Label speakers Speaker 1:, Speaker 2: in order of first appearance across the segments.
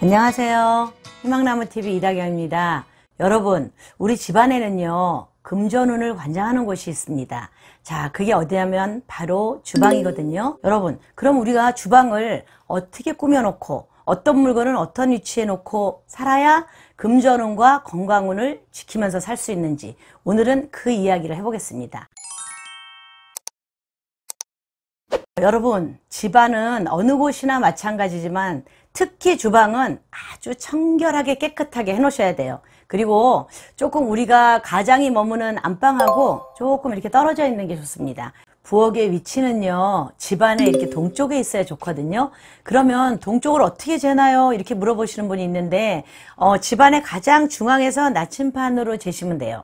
Speaker 1: 안녕하세요. 희망나무TV 이다경입니다. 여러분, 우리 집안에는요, 금전운을 관장하는 곳이 있습니다. 자, 그게 어디냐면 바로 주방이거든요. 여러분, 그럼 우리가 주방을 어떻게 꾸며놓고 어떤 물건을 어떤 위치에 놓고 살아야 금전운과 건강운을 지키면서 살 수 있는지 오늘은 그 이야기를 해보겠습니다. 여러분, 집안은 어느 곳이나 마찬가지지만 특히 주방은 아주 청결하게 깨끗하게 해놓으셔야 돼요. 그리고 조금 우리가 가장이 머무는 안방하고 조금 이렇게 떨어져 있는 게 좋습니다. 부엌의 위치는요, 집안에 이렇게 동쪽에 있어야 좋거든요. 그러면 동쪽을 어떻게 재나요? 이렇게 물어보시는 분이 있는데 집안의 가장 중앙에서 나침판으로 재시면 돼요.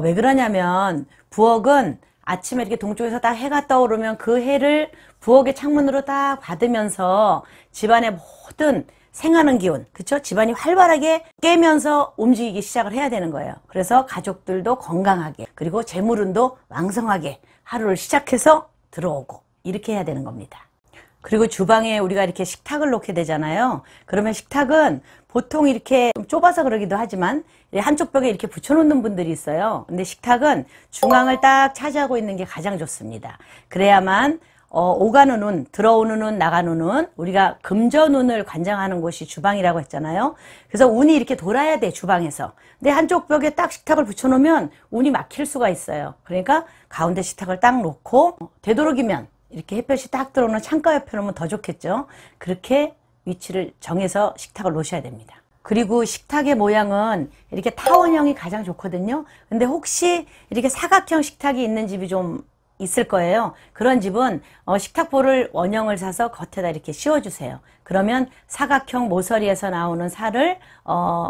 Speaker 1: 왜 그러냐면 부엌은 아침에 이렇게 동쪽에서 딱 해가 떠오르면 그 해를 부엌의 창문으로 딱 받으면서 집안의 모든 생하는 기운, 그쵸? 집안이 활발하게 깨면서 움직이기 시작을 해야 되는 거예요. 그래서 가족들도 건강하게, 그리고 재물운도 왕성하게 하루를 시작해서 들어오고, 이렇게 해야 되는 겁니다. 그리고 주방에 우리가 이렇게 식탁을 놓게 되잖아요. 그러면 식탁은 보통 이렇게 좀 좁아서 그러기도 하지만 한쪽 벽에 이렇게 붙여놓는 분들이 있어요. 근데 식탁은 중앙을 딱 차지하고 있는 게 가장 좋습니다. 그래야만 오가는 운, 들어오는 운, 나가는 운, 우리가 금전운을 관장하는 곳이 주방이라고 했잖아요. 그래서 운이 이렇게 돌아야 돼, 주방에서. 근데 한쪽 벽에 딱 식탁을 붙여놓으면 운이 막힐 수가 있어요. 그러니까 가운데 식탁을 딱 놓고 되도록이면 이렇게 햇볕이 딱 들어오는 창가 옆에 놓으면 더 좋겠죠. 그렇게 위치를 정해서 식탁을 놓으셔야 됩니다. 그리고 식탁의 모양은 이렇게 타원형이 가장 좋거든요. 근데 혹시 이렇게 사각형 식탁이 있는 집이 좀 있을 거예요. 그런 집은 식탁보를 원형을 사서 겉에다 이렇게 씌워주세요. 그러면 사각형 모서리에서 나오는 살을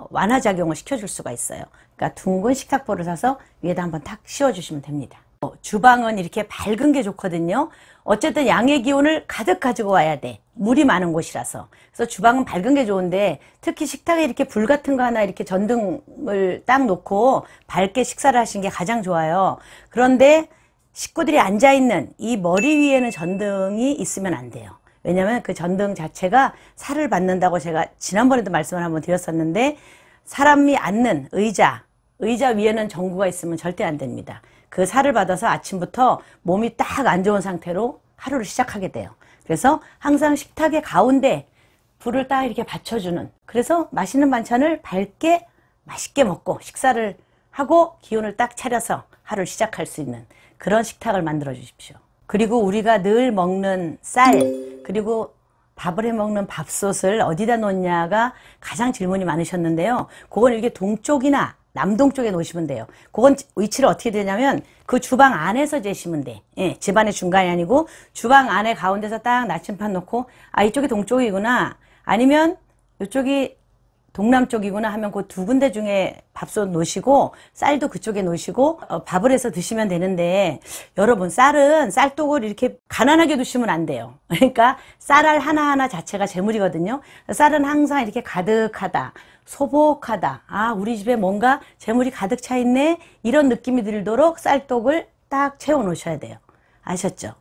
Speaker 1: 완화작용을 시켜줄 수가 있어요. 그러니까 둥근 식탁보를 사서 위에다 한번 탁 씌워주시면 됩니다. 주방은 이렇게 밝은 게 좋거든요. 어쨌든 양의 기운을 가득 가지고 와야 돼. 물이 많은 곳이라서. 그래서 주방은 밝은 게 좋은데 특히 식탁에 이렇게 불 같은 거 하나 이렇게 전등을 딱 놓고 밝게 식사를 하시는 게 가장 좋아요. 그런데 식구들이 앉아있는 이 머리 위에는 전등이 있으면 안 돼요. 왜냐면 그 전등 자체가 살을 받는다고 제가 지난번에도 말씀을 한번 드렸었는데 사람이 앉는 의자 위에는 전구가 있으면 절대 안 됩니다. 그 살을 받아서 아침부터 몸이 딱 안 좋은 상태로 하루를 시작하게 돼요. 그래서 항상 식탁의 가운데 불을 딱 이렇게 받쳐주는, 그래서 맛있는 반찬을 밝게 맛있게 먹고 식사를 하고 기운을 딱 차려서 하루를 시작할 수 있는 그런 식탁을 만들어 주십시오. 그리고 우리가 늘 먹는 쌀, 그리고 밥을 해 먹는 밥솥을 어디다 놓냐가 가장 질문이 많으셨는데요. 그건 이렇게 동쪽이나 남동쪽에 놓으시면 돼요. 그건 위치를 어떻게 되냐면 그 주방 안에서 재시면 돼. 예, 집안의 중간이 아니고 주방 안에 가운데서 딱 나침판 놓고 이쪽이 동쪽이구나, 아니면 이쪽이 동남쪽이구나 하면 그 두 군데 중에 밥솥 놓으시고 쌀도 그쪽에 놓으시고 밥을 해서 드시면 되는데, 여러분, 쌀은 쌀독을 이렇게 가난하게 두시면 안 돼요. 그러니까 쌀알 하나하나 자체가 재물이거든요. 쌀은 항상 이렇게 가득하다, 소복하다, 우리 집에 뭔가 재물이 가득 차 있네, 이런 느낌이 들도록 쌀독을 딱 채워 놓으셔야 돼요. 아셨죠?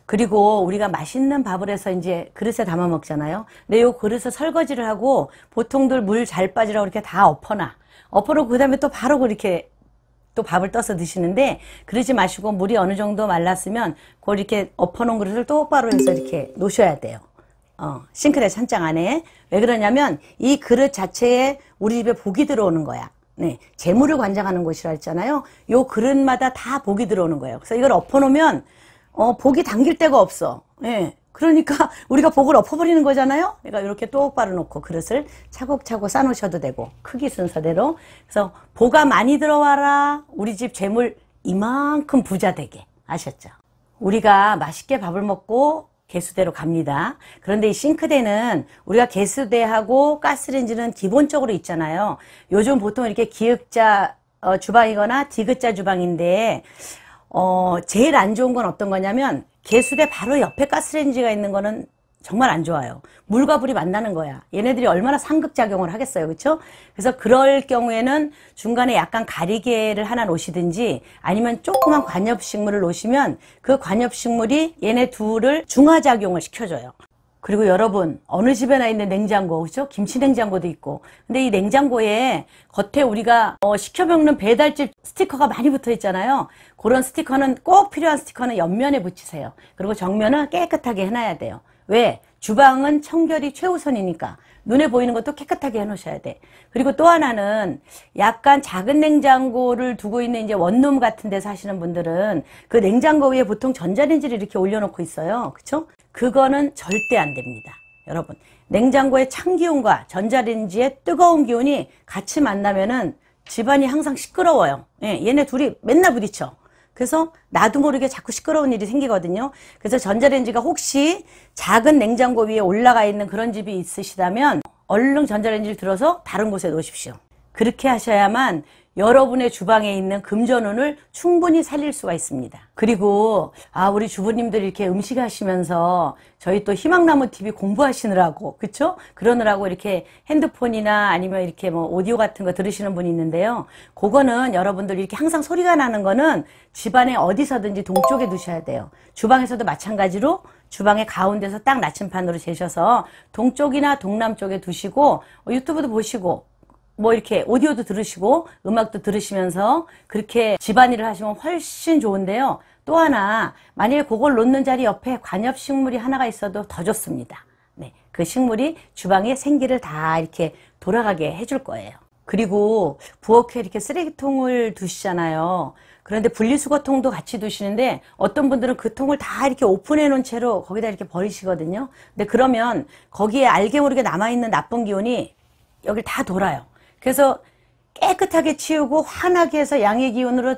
Speaker 1: 그리고 우리가 맛있는 밥을 해서 이제 그릇에 담아 먹잖아요. 근데 요 그릇을 설거지를 하고 보통들 물 잘 빠지라고 이렇게 다 엎어놓고 그 다음에 또 바로 그렇게 또 밥을 떠서 드시는데, 그러지 마시고 물이 어느 정도 말랐으면 그걸 이렇게 엎어놓은 그릇을 똑바로 해서 이렇게 놓으셔야 돼요. 싱크대 찬장 안에. 왜 그러냐면 이 그릇 자체에 우리 집에 복이 들어오는 거야. 네, 재물을 관장하는 곳이라 했잖아요. 요 그릇마다 다 복이 들어오는 거예요. 그래서 이걸 엎어놓으면 복이 당길 데가 없어. 예. 그러니까 우리가 복을 엎어버리는 거잖아요. 그러니까 이렇게 똑바로 놓고 그릇을 차곡차곡 싸놓으셔도 되고, 크기 순서대로. 그래서 복가 많이 들어와라, 우리 집 재물 이만큼 부자 되게. 아셨죠? 우리가 맛있게 밥을 먹고 개수대로 갑니다. 그런데 이 싱크대는 우리가 개수대하고 가스레인지는 기본적으로 있잖아요. 요즘 보통 이렇게 기역자 주방이거나 디귿자 주방인데 제일 안 좋은 건 어떤 거냐면 개수대 바로 옆에 가스레인지가 있는 거는 정말 안 좋아요. 물과 불이 만나는 거야. 얘네들이 얼마나 상극작용을 하겠어요. 그렇죠? 그래서 그럴 경우에는 중간에 약간 가리개를 하나 놓으시든지 아니면 조그만 관엽식물을 놓으시면 그 관엽식물이 얘네 둘을 중화작용을 시켜줘요. 그리고 여러분, 어느 집에나 있는 냉장고, 그죠? 김치 냉장고도 있고. 근데 이 냉장고에 겉에 우리가 시켜 먹는 배달집 스티커가 많이 붙어 있잖아요. 그런 스티커는 꼭 필요한 스티커는 옆면에 붙이세요. 그리고 정면은 깨끗하게 해놔야 돼요. 왜? 주방은 청결이 최우선이니까. 눈에 보이는 것도 깨끗하게 해놓으셔야 돼. 그리고 또 하나는 약간 작은 냉장고를 두고 있는 이제 원룸 같은 데 사시는 분들은 그 냉장고 위에 보통 전자레인지를 이렇게 올려놓고 있어요. 그쵸? 그거는 절대 안 됩니다. 여러분, 냉장고의 찬 기운과 전자레인지의 뜨거운 기운이 같이 만나면은 집안이 항상 시끄러워요. 예, 얘네 둘이 맨날 부딪혀. 그래서 나도 모르게 자꾸 시끄러운 일이 생기거든요. 그래서 전자레인지가 혹시 작은 냉장고 위에 올라가 있는 그런 집이 있으시다면 얼른 전자레인지를 들어서 다른 곳에 놓으십시오. 그렇게 하셔야만 여러분의 주방에 있는 금전운을 충분히 살릴 수가 있습니다. 그리고 우리 주부님들 이렇게 음식 하시면서 저희 또 희망나무 TV 공부하시느라고, 그쵸? 그러느라고 이렇게 핸드폰이나 아니면 이렇게 뭐 오디오 같은 거 들으시는 분이 있는데요. 그거는 여러분들 이렇게 항상 소리가 나는 거는 집안에 어디서든지 동쪽에 두셔야 돼요. 주방에서도 마찬가지로 주방의 가운데서 딱 나침판으로 재셔서 동쪽이나 동남쪽에 두시고 유튜브도 보시고 뭐 이렇게 오디오도 들으시고 음악도 들으시면서 그렇게 집안일을 하시면 훨씬 좋은데요. 또 하나, 만약에 그걸 놓는 자리 옆에 관엽식물이 하나가 있어도 더 좋습니다. 네, 그 식물이 주방의 생기를 다 이렇게 돌아가게 해줄 거예요. 그리고 부엌에 이렇게 쓰레기통을 두시잖아요. 그런데 분리수거통도 같이 두시는데 어떤 분들은 그 통을 다 이렇게 오픈해 놓은 채로 거기다 이렇게 버리시거든요. 근데 그러면 거기에 알게 모르게 남아있는 나쁜 기운이 여길 다 돌아요. 그래서 깨끗하게 치우고 환하게 해서 양의 기운으로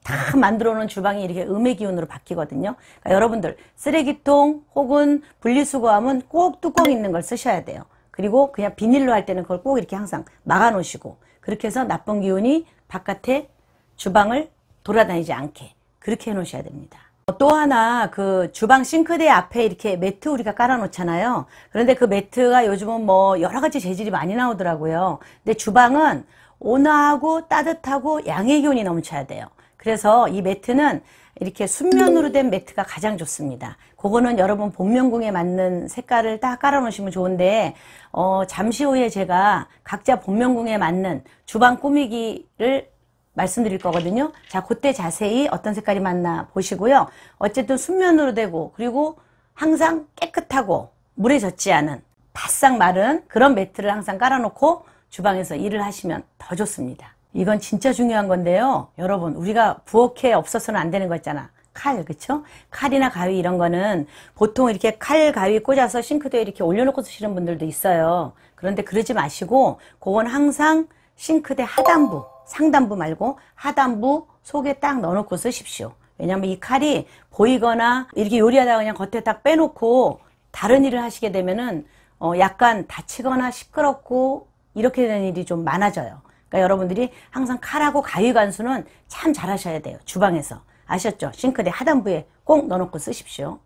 Speaker 1: 다 만들어 놓은 주방이 이렇게 음의 기운으로 바뀌거든요. 그러니까 여러분들 쓰레기통 혹은 분리수거함은 꼭 뚜껑 있는 걸 쓰셔야 돼요. 그리고 그냥 비닐로 할 때는 그걸 꼭 이렇게 항상 막아 놓으시고 그렇게 해서 나쁜 기운이 바깥에 주방을 돌아다니지 않게 그렇게 해 놓으셔야 됩니다. 또 하나, 그 주방 싱크대 앞에 이렇게 매트 우리가 깔아 놓잖아요. 그런데 그 매트가 요즘은 뭐 여러 가지 재질이 많이 나오더라고요. 근데 주방은 온화하고 따뜻하고 양의 기운이 넘쳐야 돼요. 그래서 이 매트는 이렇게 순면으로 된 매트가 가장 좋습니다. 그거는 여러분 본명궁에 맞는 색깔을 딱 깔아 놓으시면 좋은데 잠시 후에 제가 각자 본명궁에 맞는 주방 꾸미기를 말씀드릴 거거든요. 자, 그때 자세히 어떤 색깔이 맞나 보시고요. 어쨌든 순면으로 되고 그리고 항상 깨끗하고 물에 젖지 않은 바싹 마른 그런 매트를 항상 깔아놓고 주방에서 일을 하시면 더 좋습니다. 이건 진짜 중요한 건데요. 여러분, 우리가 부엌에 없어서는 안 되는 거 있잖아. 칼, 그쵸? 칼이나 가위 이런 거는 보통 이렇게 칼, 가위 꽂아서 싱크대에 이렇게 올려놓고 쓰시는 분들도 있어요. 그런데 그러지 마시고 그건 항상 싱크대 하단부, 상단부 말고 하단부 속에 딱 넣어놓고 쓰십시오. 왜냐면 이 칼이 보이거나 이렇게 요리하다가 그냥 겉에 딱 빼놓고 다른 일을 하시게 되면은 약간 다치거나 시끄럽고 이렇게 되는 일이 좀 많아져요. 그러니까 여러분들이 항상 칼하고 가위 관수는 참 잘하셔야 돼요. 주방에서. 아셨죠? 싱크대 하단부에 꼭 넣어놓고 쓰십시오.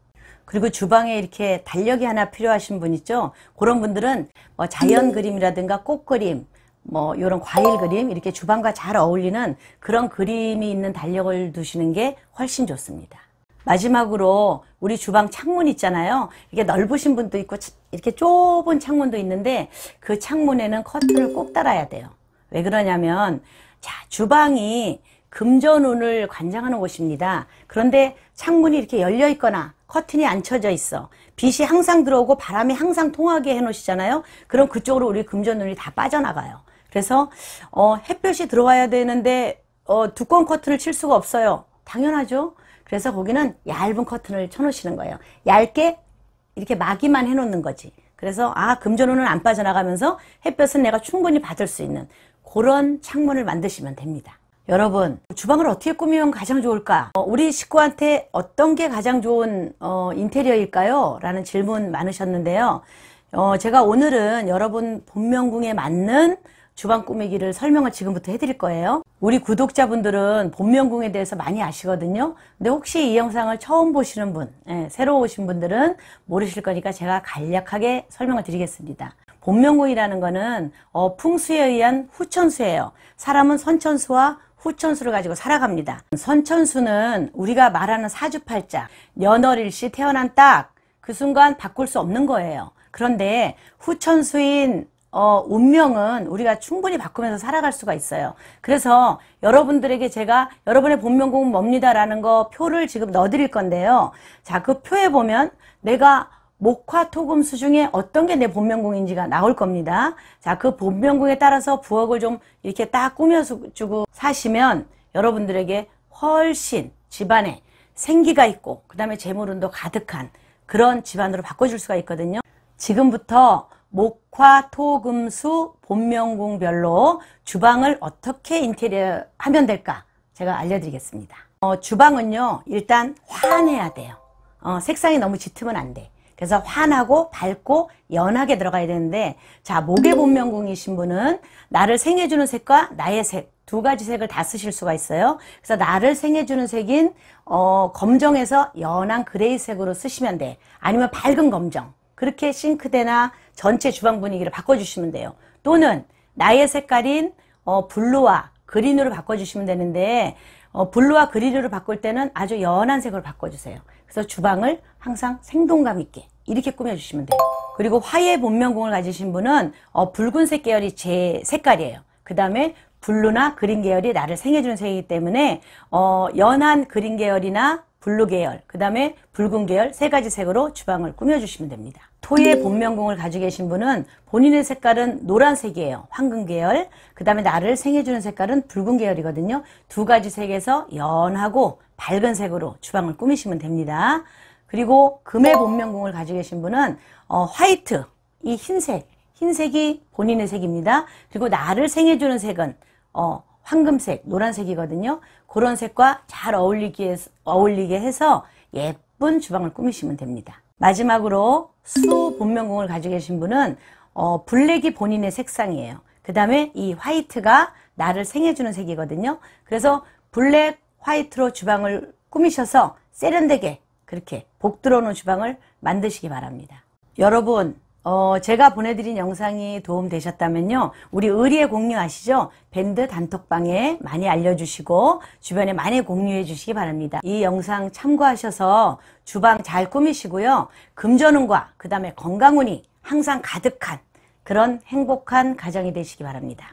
Speaker 1: 그리고 주방에 이렇게 달력이 하나 필요하신 분 있죠? 그런 분들은 뭐 자연 그림이라든가 꽃 그림, 뭐 이런 과일 그림 이렇게 주방과 잘 어울리는 그런 그림이 있는 달력을 두시는 게 훨씬 좋습니다. 마지막으로 우리 주방 창문 있잖아요. 이게 넓으신 분도 있고 이렇게 좁은 창문도 있는데 그 창문에는 커튼을 꼭 달아야 돼요. 왜 그러냐면 자, 주방이 금전운을 관장하는 곳입니다. 그런데 창문이 이렇게 열려 있거나 커튼이 안 쳐져 있어. 빛이 항상 들어오고 바람이 항상 통하게 해 놓으시잖아요. 그럼 그쪽으로 우리 금전운이 다 빠져나가요. 그래서 햇볕이 들어와야 되는데 두꺼운 커튼을 칠 수가 없어요. 당연하죠. 그래서 거기는 얇은 커튼을 쳐 놓으시는 거예요. 얇게 이렇게 막이만 해 놓는 거지. 그래서 금전운은 안 빠져나가면서 햇볕은 내가 충분히 받을 수 있는 그런 창문을 만드시면 됩니다. 여러분, 주방을 어떻게 꾸미면 가장 좋을까? 우리 식구한테 어떤 게 가장 좋은 인테리어일까요? 라는 질문 많으셨는데요. 제가 오늘은 여러분 본명궁에 맞는 주방 꾸미기를 설명을 지금부터 해드릴 거예요. 우리 구독자분들은 본명궁에 대해서 많이 아시거든요. 근데 혹시 이 영상을 처음 보시는 분, 새로 오신 분들은 모르실 거니까 제가 간략하게 설명을 드리겠습니다. 본명궁이라는 거는 풍수에 의한 후천수예요. 사람은 선천수와 후천수를 가지고 살아갑니다. 선천수는 우리가 말하는 사주팔자, 년월일시 태어난 딱 그 순간 바꿀 수 없는 거예요. 그런데 후천수인 운명은 우리가 충분히 바꾸면서 살아갈 수가 있어요. 그래서 여러분들에게 제가 여러분의 본명공은 뭡니다라는 거 표를 지금 넣어드릴 건데요. 자, 그 표에 보면 내가 목화토금수 중에 어떤 게 내 본명공인지가 나올 겁니다. 자, 그 본명공에 따라서 부엌을 좀 이렇게 딱 꾸며주고 사시면 여러분들에게 훨씬 집안에 생기가 있고 그 다음에 재물운도 가득한 그런 집안으로 바꿔줄 수가 있거든요. 지금부터 목화토금수 본명공별로 주방을 어떻게 인테리어 하면 될까 제가 알려드리겠습니다. 주방은요, 일단 환해야 돼요. 색상이 너무 짙으면 안 돼. 그래서 환하고 밝고 연하게 들어가야 되는데, 자, 목의 본명공이신 분은 나를 생해주는 색과 나의 색, 두 가지 색을 다 쓰실 수가 있어요. 그래서 나를 생해주는 색인 검정에서 연한 그레이색으로 쓰시면 돼. 아니면 밝은 검정. 그렇게 싱크대나 전체 주방 분위기를 바꿔주시면 돼요. 또는 나의 색깔인 블루와 그린으로 바꿔주시면 되는데, 블루와 그린으로 바꿀 때는 아주 연한 색으로 바꿔주세요. 그래서 주방을 항상 생동감 있게 이렇게 꾸며주시면 돼요. 그리고 화의 본명공을 가지신 분은 붉은색 계열이 제 색깔이에요. 그 다음에 블루나 그린 계열이 나를 생해주는 색이기 때문에 연한 그린 계열이나 블루 계열, 그 다음에 붉은 계열 세 가지 색으로 주방을 꾸며주시면 됩니다. 토의 본명공을 가지고 계신 분은 본인의 색깔은 노란색이에요. 황금 계열. 그 다음에 나를 생해주는 색깔은 붉은 계열이거든요. 두 가지 색에서 연하고 밝은 색으로 주방을 꾸미시면 됩니다. 그리고 금의 본명공을 가지고 계신 분은 화이트, 이 흰색, 흰색이 본인의 색입니다. 그리고 나를 생해주는 색은 황금색, 노란색이거든요. 그런 색과 잘 어울리게 해서 예쁜 주방을 꾸미시면 됩니다. 마지막으로 수 본명공을 가지고 계신 분은 블랙이 본인의 색상이에요. 그 다음에 이 화이트가 나를 생해주는 색이거든요. 그래서 블랙, 화이트로 주방을 꾸미셔서 세련되게 그렇게 복 들어오는 주방을 만드시기 바랍니다. 여러분, 제가 보내드린 영상이 도움되셨다면요, 우리 의리의 공유 아시죠? 밴드 단톡방에 많이 알려주시고 주변에 많이 공유해 주시기 바랍니다. 이 영상 참고하셔서 주방 잘 꾸미시고요, 금전운과 그 다음에 건강운이 항상 가득한 그런 행복한 가정이 되시기 바랍니다.